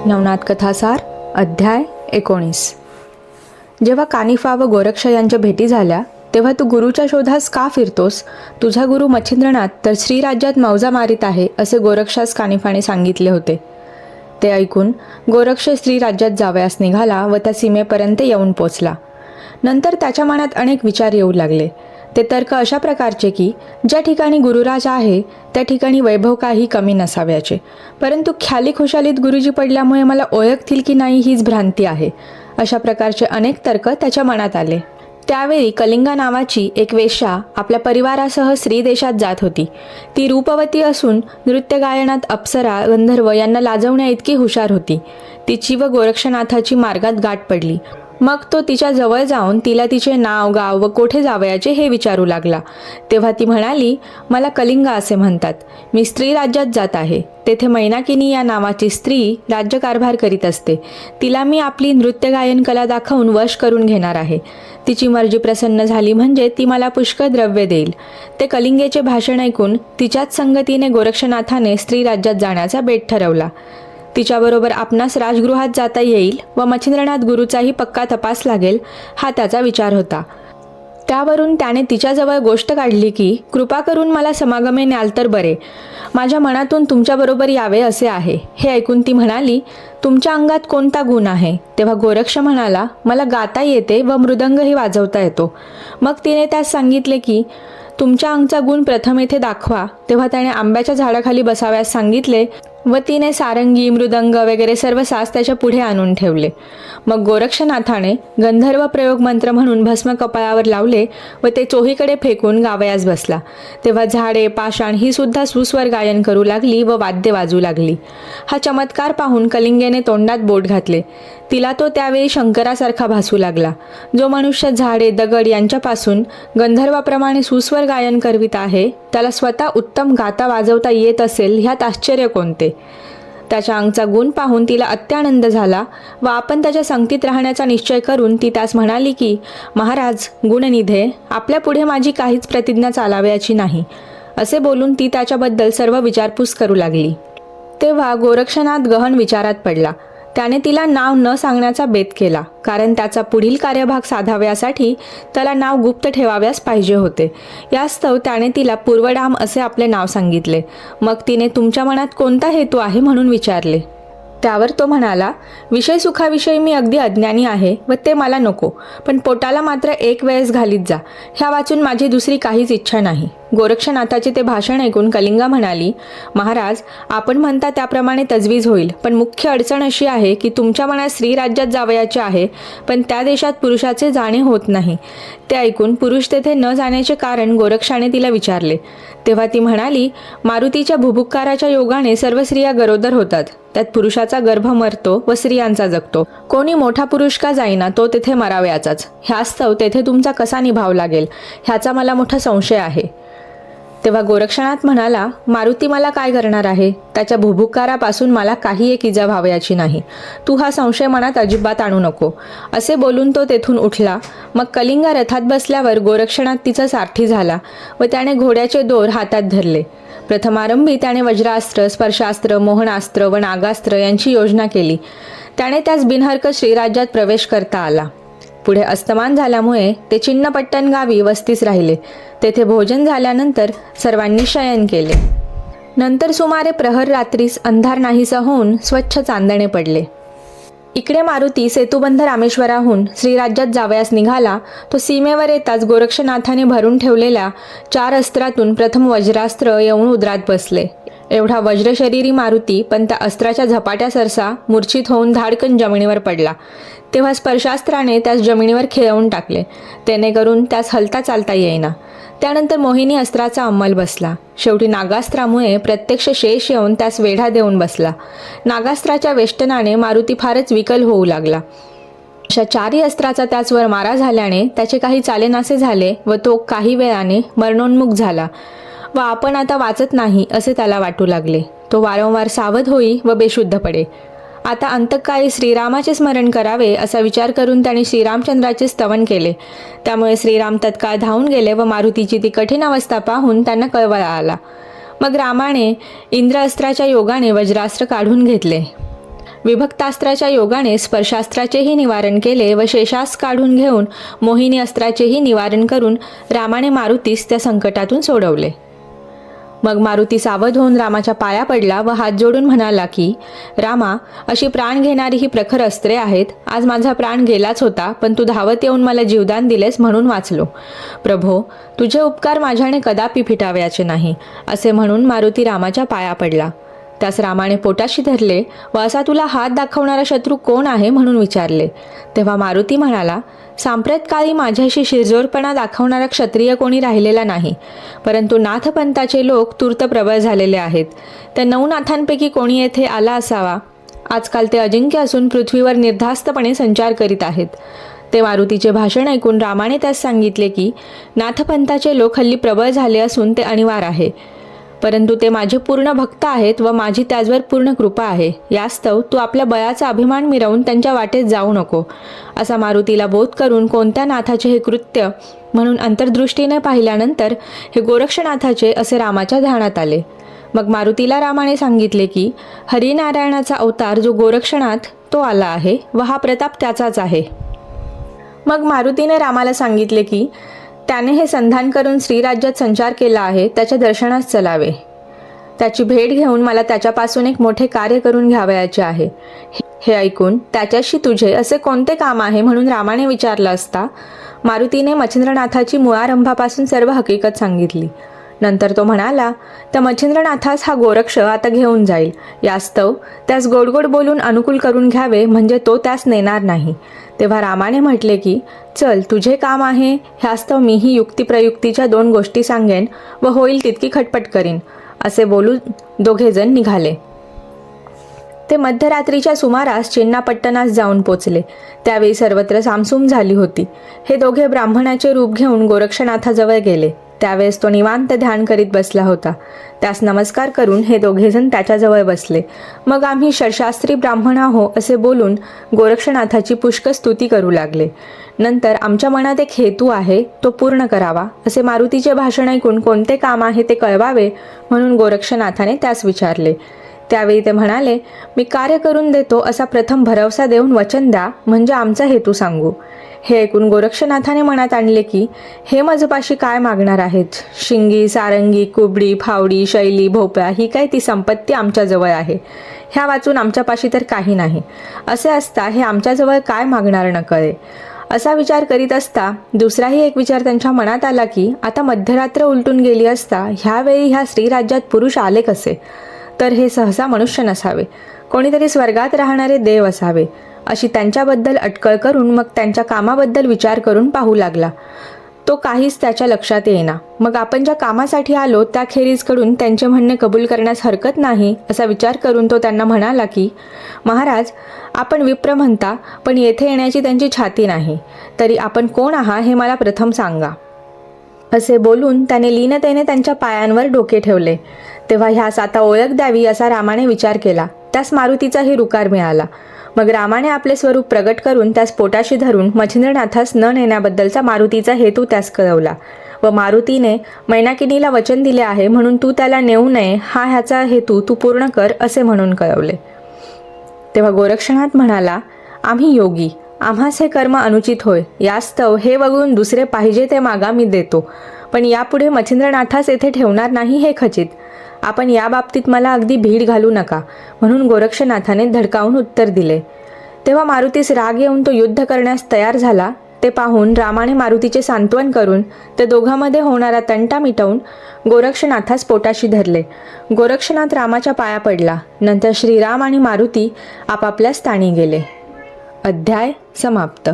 नवनाथ कथासार अध्याय 19. जेव्हा कानिफा व गोरक्ष यांच्या भेटी झाल्या तेव्हा तू गुरुच्या शोधास का फिरतोस? तुझा गुरु मच्छिंद्रनाथ तर श्रीराज्यात मौजा मारित आहे असे गोरक्षास कानिफाने सांगितले होते. ते ऐकून गोरक्ष श्रीराज्यात जावयास निघाला व त्या सीमेपर्यंत येऊन पोचला. नंतर त्याच्या मनात अनेक विचार येऊ लागले. ते तर्क अशा प्रकारचे की ज्या ठिकाणी गुरुराज आहे त्या ठिकाणी वैभव काही कमी नसाव्याचे, परंतु ख्याली खुशालीत गुरुजी पडल्यामुळे मला ओळखतील की नाही हीच भ्रांती आहे. अशा प्रकारचे अनेक तर्क त्याच्या मनात आले. त्यावेळी कलिंगा नावाची एक वेश्या आपल्या परिवारासह श्री देशात जात होती. ती रूपवती असून नृत्य गायनात अप्सरा गंधर्व यांना लाजवण्या इतकी हुशार होती. तिची व गोरक्षनाथाची मार्गात गाठ पडली. मग तो तिच्या जवळ जाऊन तिला तिचे नाव गाव व कोठे जावयाचे हे विचारू लागला. तेव्हा ती म्हणाली, मला कलिंगा असे म्हणतात. मी स्त्री राज्यात जात आहे. तेथे मैनाकिनी या नावाची स्त्री राज्यकारभार करीत असते. तिला मी आपली नृत्य गायन कला दाखवून वश करून घेणार आहे. तिची मर्जी प्रसन्न झाली म्हणजे ती मला पुष्कळ द्रव्य देईल. ते कलिंगेचे भाषण ऐकून तिच्याच संगतीने गोरक्षनाथाने स्त्री राज्यात जाण्याचा बेत ठरवला. तिच्याबरोबर आपणास राजगृहात जाता येईल व मच्छिंद्रनाथ गुरुचाही पक्का तपास लागेल हा त्याचा विचार होता. त्यावरून त्याने तिच्याजवळ गोष्ट काढली की कृपा करून मला समागमे न्याल तर बरे. माझ्या मनातून तुमच्याबरोबर यावे असे आहे. हे ऐकून ती म्हणाली, तुमच्या अंगात कोणता गुण आहे? तेव्हा गोरक्ष म्हणाला, मला गाता येते व मृदंगही वाजवता येतो. मग तिने त्यास सांगितले की तुमच्या अंगचा गुण प्रथम येथे दाखवा. तेव्हा त्याने आंब्याच्या झाडाखाली बसाव्यास सांगितले व तिने सारंगी मृदंग वगैरे सर्व सास त्याच्या पुढे आणून ठेवले. मग गोरक्षनाथाने गंधर्व प्रयोग मंत्र म्हणून भस्म कपाळावर लावले व ते चोहीकडे फेकून गावयास बसला. तेव्हा झाडे पाषाण ही सुद्धा सुस्वर गायन करू लागली व वाद्य वाजू लागली. हा चमत्कार पाहून कलिंगेने तोंडात बोट घातले. तिला तो त्यावेळी शंकरासारखा भासू लागला. जो मनुष्य झाडे दगड यांच्यापासून गंधर्वाप्रमाणे सुस्वर गायन करवित आहे त्याला स्वतः उत्तम गाता वाजवता येत असेल ह्यात आश्चर्य कोणते? त्याच्या अंगचा गुण पाहून तिला अत्यानंद झाला व आपण त्याच्या संगतीत राहण्याचा निश्चय करून ती त्यास म्हणाली की महाराज गुणनिधे, आपल्या पुढे माझी काहीच प्रतिज्ञा चालावयाची नाही. असे बोलून ती त्याच्याबद्दल सर्व विचारपूस करू लागली. तेव्हा गोरक्षनाथ गहन विचारात पडला. त्याने तिला नाव न सांगण्याचा बेत केला, कारण त्याचा पुढील कार्यभाग साधाव्यासाठी त्याला नाव गुप्त ठेवाव्यास पाहिजे होते. यास्तव त्याने तिला पूर्वडाम असे आपले नाव सांगितले. मग तिने तुमच्या मनात कोणता हेतू आहे म्हणून विचारले. त्यावर तो म्हणाला, विषय सुखाविषयी मी अगदी अज्ञानी आहे व ते मला नको, पण पोटाला मात्र एक वेळेस घालीत जा, ह्या वाचून माझी दुसरी काहीच इच्छा नाही. गोरक्षनाथाचे ते भाषण ऐकून कलिंगा म्हणाली, महाराज आपण म्हणता त्याप्रमाणे तजवीज होईल, पण मुख्य अडचण अशी आहे की तुमच्या मनात स्त्री राज्यात जावयाचे आहे, पण त्या देशात पुरुषाचे जाणे होत नाही. ते ऐकून पुरुष तेथे न जाण्याचे कारण गोरक्षाने तिला विचारले. तेव्हा ती म्हणाली, मारुतीच्या भुभुक्काराच्या योगाने सर्व स्त्रिया गरोदर होतात. त्यात पुरुषाचा गर्भ मरतो व स्त्रियांचा जगतो. कोणी मोठा पुरुष का जाईना तो तेथे मरावयाचाच. ह्यास्तव तेथे तुमचा कसा निभाव लागेल ह्याचा मला मोठा संशय आहे. तेव्हा गोरक्षनाथ म्हणाला, मारुती मला काय करणार आहे? त्याच्या भुभुक्कारापासून मला काही एक इजा व्हावयाची नाही. तू हा संशय मनात अजिबात आणू नको. असे बोलून तो तेथून उठला. मग कलिंगा रथात बसल्यावर गोरक्षनाथ तिचा सारथी झाला व त्याने घोड्याचे दोर हातात धरले. प्रथमारंभी त्याने वज्रास्त्र, स्पर्शास्त्र, मोहनास्त्र व नागास्त्र यांची योजना केली. त्याने त्यास बिनहरकत श्रीराज्यात प्रवेश करता आला. पुढे अस्तमान झाल्यामुळे ते चिन्नपट्टण गावी वस्तीस राहिले. तेथे भोजन झाल्यानंतर सर्वांनी शयन केले. नंतर सुमारे प्रहर रात्रीस अंधार नाहीसा होऊन स्वच्छ चांदणे पडले. इकडे मारुती सेतुबंध रामेश्वराहून श्रीराज्यात जावयास निघाला. तो सीमेवर येताच गोरक्षनाथाने भरून ठेवलेल्या 4 अस्त्रातून प्रथम वज्रास्त्र येऊन उदरात बसले. एवढा वज्रशरीरी मारुती पण त्या अस्त्राच्या झपाट्या सरसा मूर्छित होऊन धाडकन जमिनीवर पडला. तेव्हा स्पर्शास्त्राने त्यास जमिनीवर खिळवून टाकले, जेणेकरून त्यास हलता चालता येईना. त्यानंतर मोहिनी अस्त्राचा अंमल बसला. शेवटी नागास्त्रामुळे प्रत्यक्ष शेष येऊन त्यास वेढा देऊन बसला. नागास्त्राच्या वेष्टनाने मारुती फारच विकल होऊ लागला. अशा 4ही अस्त्राचा त्याचवर मारा झाल्याने त्याचे काही चालेनासे झाले व तो काही वेळाने मरणोन्मुख झाला व आपण आता वाचत नाही असे त्याला वाटू लागले. तो वारंवार सावध होई व बेशुद्ध पडे. आता अंतकाळी श्रीरामाचे स्मरण करावे असा विचार करून त्याने श्रीरामचंद्राचे स्तवन केले. त्यामुळे श्रीराम तत्काळ धावून गेले व मारुतीची ती कठीण अवस्था पाहून त्यांना कळवळा आला. मग रामाने इंद्र अस्त्राच्या योगाने वज्रास्त्र काढून घेतले. विभक्तास्त्राच्या योगाने स्पर्शास्त्राचेही निवारण केले व शेषास काढून घेऊन मोहिनी अस्त्राचेही निवारण करून रामाने मारुतीस त्या संकटातून सोडवले. मग मारुती सावध होऊन रामाच्या पाया पडला व हात जोडून म्हणाला की, रामा, अशी प्राण घेणारी ही प्रखर अस्त्रे आहेत. आज माझा प्राण गेलाच होता, पण तू धावत येऊन मला जीवदान दिलेस म्हणून वाचलो. प्रभो, तुझे उपकार माझ्याने कदापि फिटावयाचे नाही, असे म्हणून मारुती रामाच्या पाया पडला. त्यास रामाने पोटाशी धरले व असा तुला हात दाखवणारा शत्रू कोण आहे म्हणून विचारले. तेव्हा मारुती म्हणाला, सांप्रत काळी माझ्याशी शिरजोरपणा दाखवणारा क्षत्रिय कोणी राहिलेला नाही, परंतु नाथपंथाचे लोक तूर्त प्रबळ झालेले आहेत. त्या 9 नाथांपैकी कोणी येथे आला असावा. आजकाल ते अजिंक्य असून पृथ्वीवर निर्धास्तपणे संचार करीत आहेत. ते मारुतीचे भाषण ऐकून रामाने त्यास सांगितले की, नाथपंथाचे लोक हल्ली प्रबळ झाले असून ते अनिवार्य आहे, परंतु ते माझे पूर्ण भक्त आहेत व माझी त्याचवर पूर्ण कृपा आहे. यास्तव तू आपल्या बळाचा अभिमान मिरवून त्यांच्या वाटेत जाऊ नको, असा मारुतीला बोध करून कोणत्या नाथाचे हे कृत्य म्हणून अंतर्दृष्टीने पाहिल्यानंतर हे गोरक्षनाथाचे असे रामाच्या ध्यानात आले. मग मारुतीला रामाने सांगितले की, हरिनारायणाचा अवतार जो गोरक्षनाथ तो आला आहे व हा प्रताप त्याचाच आहे. मग मारुतीने रामाला सांगितले की, त्याने हे संधान करून श्रीराज्यात संचार केला आहे, त्याच्या दर्शनास चलावे. त्याची भेट घेऊन मला त्याच्यापासून एक मोठे कार्य करून घ्यावयाचे आहे. हे ऐकून त्याच्याशी तुझे असे कोणते काम आहे म्हणून रामाने विचारलं असता मारुतीने मच्छिंद्रनाथाची मुळारंभापासून सर्व हकीकत सांगितली. नंतर तो म्हणाला, त्या मच्छिंद्रनाथास हा गोरक्ष आता घेऊन जाईल. यास्तव त्यास गोडगोड बोलून अनुकूल करून घ्यावे, म्हणजे तो त्यास नेणार नाही. तेव्हा रामाने म्हटले की, चल, तुझे काम आहे ह्यास्तव मीही युक्तिप्रयुक्तीच्या 2 गोष्टी सांगेन व होईल तितकी खटपट करीन, असे बोलून दोघेजण निघाले. ते मध्यरात्रीच्या सुमारास चिन्नापट्टणास जाऊन पोचले. त्यावेळी सर्वत्र सामसूम झाली होती. हे दोघे ब्राह्मणाचे रूप घेऊन गोरक्षनाथाजवळ गेले. त्यावेळेस तो निवांत ध्यान करीत बसला होता. त्यास नमस्कार करून हे दोघेजण त्याच्याजवळ बसले. मग आम्ही षडशास्त्री ब्राह्मण आहो असे बोलून गोरक्षनाथाची पुष्कळ स्तुती करू लागले. नंतर आमच्या मनात एक हेतू आहे, तो पूर्ण करावा, असे मारुतीचे भाषण ऐकून कोणते काम आहे ते कळवावे म्हणून गोरक्षनाथाने त्यास विचारले. त्यावेळी ते म्हणाले, मी कार्य करून देतो असा प्रथम भरवसा देऊन वचन द्या, म्हणजे आमचा हेतू सांगू. हे ऐकून गोरक्षनाथाने मनात आणले की, हे माझपाशी काय मागणार आहेत? शिंगी, सारंगी, कुबडी, फावडी, शैली, भोपळा ही काय ती संपत्ती आमच्याजवळ आहे. ह्या वाचून आमच्यापाशी तर काही नाही. असे असता हे आमच्याजवळ काय मागणार न कळे. असा विचार करीत असता दुसराही एक विचार त्यांच्या मनात आला की, आता मध्यरात्र उलटून गेली असता ह्यावेळी ह्या स्त्रीराज्यात पुरुष आले कसे? तर हे सहसा मनुष्य नसावे, कोणीतरी स्वर्गात राहणारे देव असावे. अशी त्यांच्याबद्दल अटकळ करून मग त्यांच्या कामाबद्दल विचार करून पाहू लागला. तो काहीच त्याच्या लक्षात येईना. मग आपण ज्या कामासाठी आलो त्याखेरीजकडून त्यांचे म्हणणे कबूल करण्यास हरकत नाही असा विचार करून तो त्यांना म्हणाला की, महाराज, आपण विप्र म्हणता, पण येथे येण्याची त्यांची छाती नाही. तरी आपण कोण आहात हे मला प्रथम सांगा. असे बोलून त्याने लीनतेने त्यांच्या पायांवर डोके ठेवले. तेव्हा ह्यास आता ओळख द्यावी असा रामाने विचार केला. त्यास मारुतीचाही रुकार मिळाला. मग रामाने आपले स्वरूप प्रगट करून त्यास पोटाशी धरून मच्छिंद्रनाथास न नेण्याबद्दलचा मारुतीचा हेतू त्यास कळवला व मारुतीने मैनाकिनीला वचन दिले आहे म्हणून तू त्याला नेऊ नये, हा ह्याचा हेतू तू पूर्ण कर असे म्हणून कळवले. तेव्हा गोरक्षनाथ म्हणाला, आम्ही योगी, आम्हास हे कर्म अनुचित होय. यास्तव हे वगळून दुसरे पाहिजे ते मागा मी देतो, पण यापुढे मच्छिंद्रनाथास येथे ठेवणार नाही हे खचित. आपण या बाबतीत मला अगदी भीड घालू नका, म्हणून गोरक्षनाथाने धडकावून उत्तर दिले. तेव्हा मारुतीस राग येऊन तो युद्ध करण्यास तयार झाला. ते पाहून रामाने मारुतीचे सांत्वन करून ते दोघांमध्ये होणारा तंटा मिटवून गोरक्षनाथास पोटाशी धरले. गोरक्षनाथ रामाच्या पाया पडला. नंतर श्रीराम आणि मारुती आपापल्या स्थानी गेले. अध्याय समाप्त.